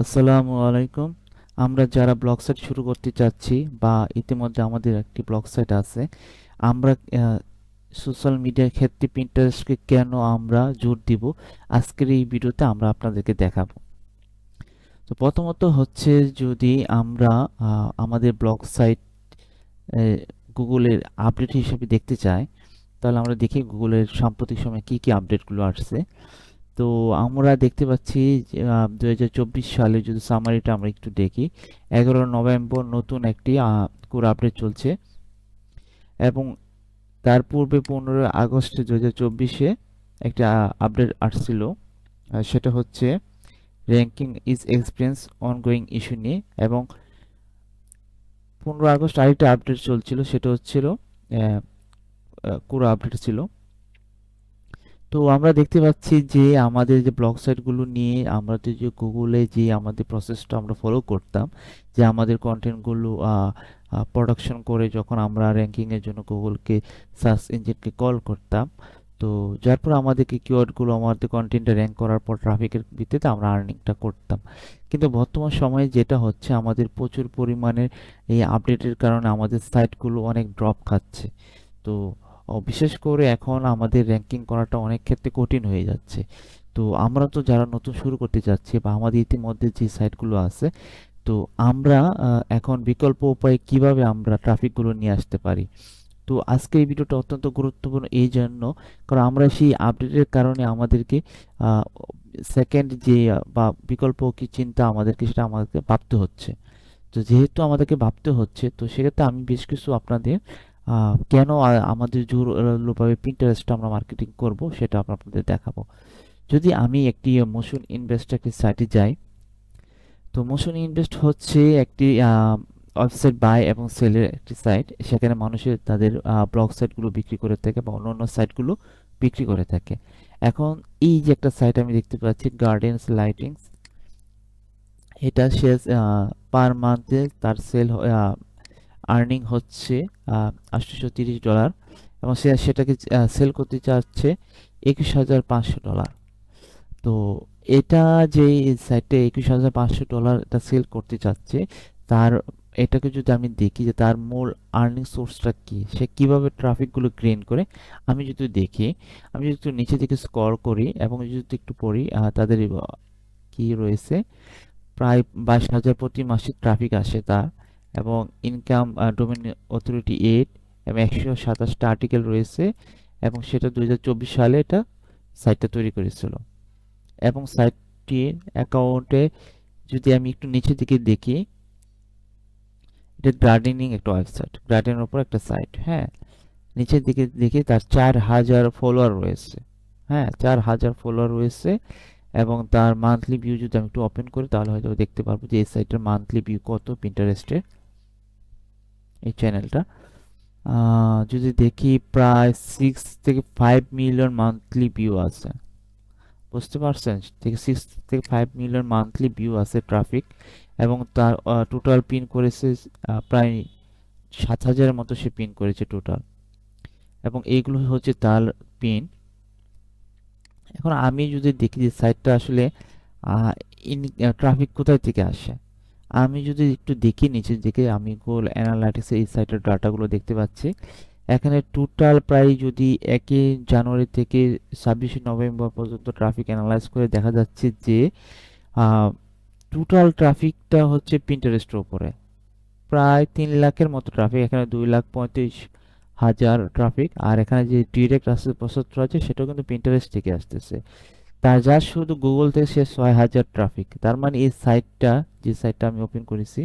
আসসালামু আলাইকুম। আমরা যারা ব্লগ সাইট শুরু করতে চাচ্ছি বা ইতিমধ্যে আমাদের একটি ব্লগ সাইট আছে, আমরা সোশ্যাল মিডিয়ার ক্ষেত্রে পিন্টারেস্টকে কেন আমরা জোর দিব, আজকের এই ভিডিওতে আমরা আপনাদেরকে দেখাবো। তো প্রথমত হচ্ছে, যদি আমরা আমাদের ব্লগ সাইট গুগলের আপডেট হিসেবে দেখতে চাই, তাহলে আমরা দেখি গুগলের সাম্প্রতিক সময়ে কি কি আপডেটগুলো আসছে। তো আমরা দেখতে পাচ্ছি যে 2024 সালে যদি সামারিটা আমরা একটু দেখি, 11 নভেম্বর নতুন একটি কোর আপডেট চলছে, এবং তার পূর্বে 15 আগস্ট 2024-এ একটা আপডেট আসছিল। সেটা হচ্ছে ranking is experience ongoing issue নিয়ে, এবং 15 আগস্ট আরেকটা আপডেট চলছিল, সেটা হচ্ছিল কোর আপডেট ছিল। তো আমরা দেখতে পাচ্ছি যে আমাদের যে ব্লগ সাইটগুলো নিয়ে আমরা তো যে গুগলে যে আমাদের প্রসেসটা আমরা ফলো করতাম, যে আমাদের কন্টেন্টগুলো প্রোডাকশন করে যখন আমরা র্যাঙ্কিংয়ের জন্য গুগলকে সার্চ ইঞ্জিনকে কল করতাম, তো যার পর আমাদেরকে কিওয়ার্ডগুলো আমাদের কন্টেন্টে র্যাঙ্ক করার পর ট্রাফিকের ভিত্তিতে আমরা আর্নিংটা করতাম। কিন্তু বর্তমান সময়ে যেটা হচ্ছে, আমাদের প্রচুর পরিমাণে এই আপডেটের কারণে আমাদের সাইটগুলো অনেক ড্রপ খাচ্ছে। তো বিশেষ করে এখন আমাদের র্যাঙ্কিং করাটা অনেক ক্ষেত্রে কঠিন হয়ে যাচ্ছে। তো আমরা তো যারা নতুন শুরু করতে যাচ্ছি বা আমাদের ইতিমধ্যে যে সাইটগুলো আছে, তো আমরা এখন বিকল্প উপায়ে কিভাবে আমরা ট্রাফিকগুলো নিয়ে আসতে পারি। তো আজকে এই ভিডিওটা অত্যন্ত গুরুত্বপূর্ণ এই জন্য, কারণ আমরা সেই আপডেটের কারণে আমাদেরকে সেকেন্ড যে বা বিকল্প কি চিন্তা আমাদেরকে, সেটা আমাদেরকে ভাবতে হচ্ছে। তো যেহেতু আমাদেরকে ভাবতে হচ্ছে, তো সেক্ষেত্রে আমি বেশ কিছু আপনাদের কেন আমাদের জোরালোভাবে পিন্টারেস্টটা আমরা মার্কেটিং করব, সেটা আপনাদের দেখাবো। যদি আমি একটি মোশন ইনভেস্ট একটি সাইটে যাই, তো মোশন ইনভেস্ট হচ্ছে একটি ওয়েবসাইট বাই এবং সেলের একটি সাইট। সেখানে মানুষের তাদের ব্লগ সাইটগুলো বিক্রি করে থাকে বা অন্য অন্য সাইটগুলো বিক্রি করে থাকে। এখন এই যে একটা সাইট আমি দেখতে পাচ্ছি, গার্ডেন্স লাইটিংস, এটা সে পার মান্থে তার সেল আর্নিং হচ্ছে $830, এবং সে সেটাকে সেল করতে চাচ্ছে $21,500। তো এটা যে সাইটে $21,500 এটা সেল করতে চাচ্ছে, তার এটাকে যদি আমি দেখি যে তার মূল আর্নিং সোর্সটা কি, সে কিভাবে ট্রাফিকগুলো গেইন করে, আমি যদি দেখি, আমি যদি একটু নিচে দিকে স্ক্রল করি এবং যদি একটু পড়ি, তাদের কি রয়েছে, প্রায় 22,000 প্রতি মাসে ট্রাফিক আসে তার, এবং ইনকাম ডোমেন অথরিটি 8, এবং 127টা আর্টিকেল রয়েছে, এবং সেটা 2024 সালে এটা সাইটটা তৈরি করেছিল। এবং সাইটটির অ্যাকাউন্টে যদি আমি একটু নিচের দিকে দেখি, এটা গার্ডেনিং একটা ওয়েবসাইট, গার্ডেনের উপর একটা সাইট। হ্যাঁ, নিচের দিকে দেখি তার 4,000 ফলোয়ার রয়েছে। হ্যাঁ, 4,000 ফলোয়ার রয়েছে, এবং তার মান্থলি ভিউ যদি আমি একটু ওপেন করি, তাহলে হয়তো দেখতে পারবো যে এই সাইটের মান্থলি ভিউ কত, পিন্টারেস্টের এই চ্যানেলটা। যদি দেখি, প্রায় 6 থেকে 5 মিলিয়ন মান্থলি ভিউ আছে। বুঝতে পারছেন, থেকে 6 থেকে 5 মিলিয়ন মান্থলি ভিউ আছে ট্রাফিক, এবং তার টোটাল পিন করেছে প্রায় 7,000-এর মতো সে পিন করেছে টোটাল, এবং এইগুলো হচ্ছে তার পিন। এখন আমি যদি দেখি যে সাইটটা আসলে ট্রাফিক কোথায় থেকে আসে, আমি যদি একটু দেখি নিচের দিকে, আমি গুগল অ্যানালাইটিক্সে এই সাইটের ডাটাগুলো দেখতে পাচ্ছি। এখানে টোটাল প্রায় যদি 1 জানুয়ারি থেকে 26 নভেম্বর পর্যন্ত ট্রাফিক অ্যানালাইজ করে দেখা যাচ্ছে যে টোটাল ট্রাফিকটা হচ্ছে পিন্টারেস্টের উপরে প্রায় 3 লাখের মতো ট্রাফিক, এখানে 2,35,000 ট্রাফিক, আর এখানে যে ডিরেক্ট আসছে 75 আছে, সেটাও কিন্তু পিন্টারেস্ট থেকে আসতেছে। তার যা শুধু গুগল থেকে সে 6,000 ট্রাফিক। তার মানে এই সাইটটা, যে সাইটটা আমি ওপেন করেছি,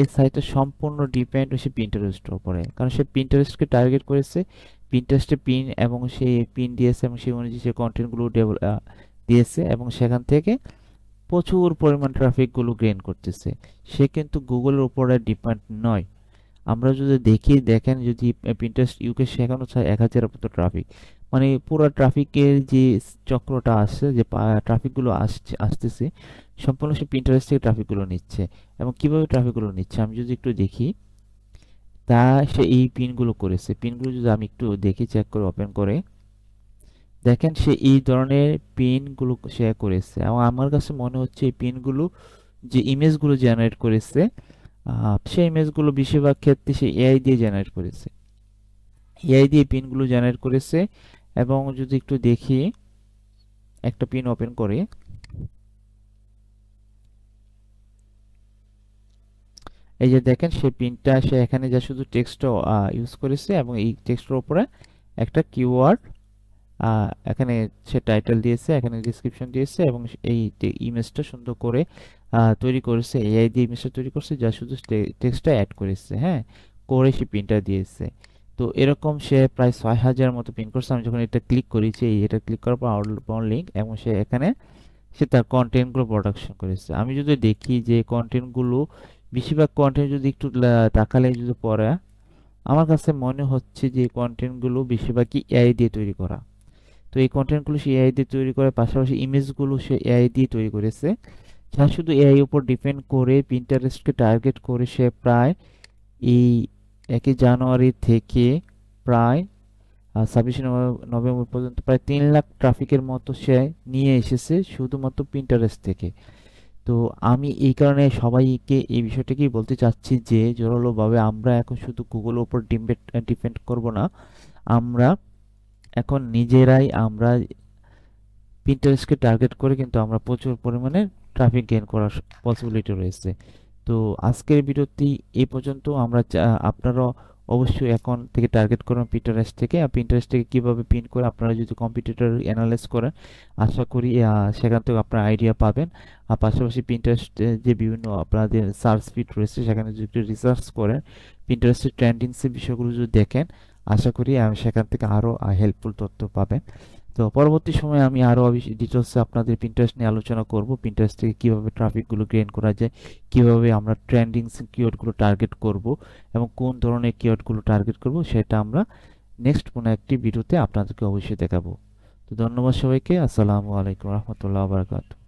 এই সাইটটা সম্পূর্ণ ডিপেন্ড হচ্ছে পিন্টারেস্টের উপরে, কারণ সে পিন্টারেস্টকে টার্গেট করেছে, পিন্টারেস্টে পিন, এবং সেই পিন দিয়েছে, এবং সেই অনুযায়ী সে কন্টেন্টগুলো দিয়েছে, এবং সেখান থেকে প্রচুর পরিমাণ ট্রাফিকগুলো গেইন করতেছে। সে কিন্তু গুগলের উপরে ডিপেন্ড নয়। আমরা যদি দেখি, দেখেন যদি পিন্টারেস্ট ইউকে, সেখানেও 1,000-এর মতো ট্রাফিক, মানে পুরো ট্রাফিকের যে চক্রটা আসছে, যে ট্রাফিকগুলো আসতেছে, সম্পূর্ণ সে পিন্টারেস্ট থেকে ট্রাফিকগুলো নিচ্ছে। এবং কিভাবে ট্রাফিকগুলো নিচ্ছে আমি যদি একটু দেখি, তা সে এই পিনগুলো করেছে। পিনগুলো যদি আমি একটু দেখি, চেক করে ওপেন করে দেখেন সে এই ধরনের পিনগুলো শেয়ার করেছে এবং আমার কাছে মনে হচ্ছে এই পিনগুলো যে ইমেজগুলো জেনারেট করেছে সেই ইমেজগুলো বেশিরভাগ ক্ষেত্রে সে এআই দিয়ে জেনারেট করেছে। এআই দিয়ে পিনগুলো জেনারেট করেছে এবং যদি একটু দেখি একটা পিন ওপেন করে, এই যে দেখেন সেই পিনটা সে এখানে যা শুধু টেক্সট ইউজ করেছে এবং এই টেক্সটের উপরে একটা কিওয়ার্ড এখানে সে টাইটেল দিয়েছে, এখানে ডিসক্রিপশন দিয়েছে এবং এই ইমেজটা সুন্দর করে তৈরি করেছে, এআই দিয়ে ইমেজটা তৈরি করছে, যা শুধু টেক্সটটা অ্যাড করেছে, হ্যাঁ, করে সে পিনটা দিয়েছে। তো এরকম সে প্রায় ৬,০০০ মতো পিন করছে। আমি যখন এটা ক্লিক করেছি, এটা ক্লিক করার পর আউটবাউন্ড লিঙ্ক, এবং সে এখানে সে তার কন্টেন্টগুলো প্রোডাকশন করেছে। আমি যদি দেখি যে কন্টেন্টগুলো, বেশিরভাগ কন্টেন্ট যদি একটু তাকালে যদি পড়ে, আমার কাছে মনে হচ্ছে যে কন্টেন্টগুলো বেশিরভাগই এআই দিয়ে তৈরি করা। তো এই কন্টেন্টগুলো সে এআই দিয়ে তৈরি করে, পাশাপাশি ইমেজগুলো সে এআই দিয়ে তৈরি করেছে, যা শুধু এআই উপর ডিপেন্ড করে পিন্টারেস্টকে টার্গেট করে সে প্রায় এই ১ জানুয়ারি থেকে প্রায় ২৬শে নভেম্বর পর্যন্ত প্রায় ৩ লাখ ট্রাফিকের মতো সে নিয়ে এসেছে শুধুমাত্র পিন্টারেস্ট থেকে। তো আমি এই কারণে সবাইকে এই বিষয়টাকেই বলতে চাচ্ছি যে জোরালোভাবে আমরা এখন শুধু গুগলের উপর ডিপেন্ড করব না, আমরা এখন নিজেরাই আমরা পিন্টারেস্টকে টার্গেট করে কিন্তু আমরা প্রচুর পরিমাণে ট্রাফিক গেইন করার পসিবিলিটি রয়েছে। তো আজকের ভিডিওটি এই পর্যন্ত। আপনারা অবশ্যই এখন থেকে টার্গেট করুন পিন্টারেস্ট থেকে, আর পিন্টারেস্ট থেকে কীভাবে পিন করে আপনারা যদি কম্পিটিটর অ্যানালাইজ করেন, আশা করি সেখান থেকে আপনারা আইডিয়া পাবেন। আর পাশাপাশি পিন্টারেস্টে যে বিভিন্ন আপনাদের সার্চ ফিড রয়েছে, সেখানে যদি একটু রিসার্চ করেন, পিন্টারেস্টের ট্রেন্ডিংসের বিষয়গুলো যদি দেখেন, আশা করি সেখান থেকে আরও হেল্পফুল তথ্য পাবেন। তো পরবর্তী সময়ে আমি আরও ডিটেলসে আপনাদের পিন্টারেস্ট নিয়ে আলোচনা করব, পিন্টারেস্ট থেকে কীভাবে ট্রাফিকগুলো গেইন করা যায়, কীভাবে আমরা ট্রেন্ডিং কিওয়ার্ডগুলো টার্গেট করব এবং কোন ধরনের কিওয়ার্ডগুলো টার্গেট করব, সেটা আমরা নেক্সট কোনো একটি ভিডিওতে আপনাদেরকে অবশ্যই দেখাবো। তো ধন্যবাদ সবাইকে। আসসালামু আলাইকুম রহমতুল্লাহ বারকাতুহু।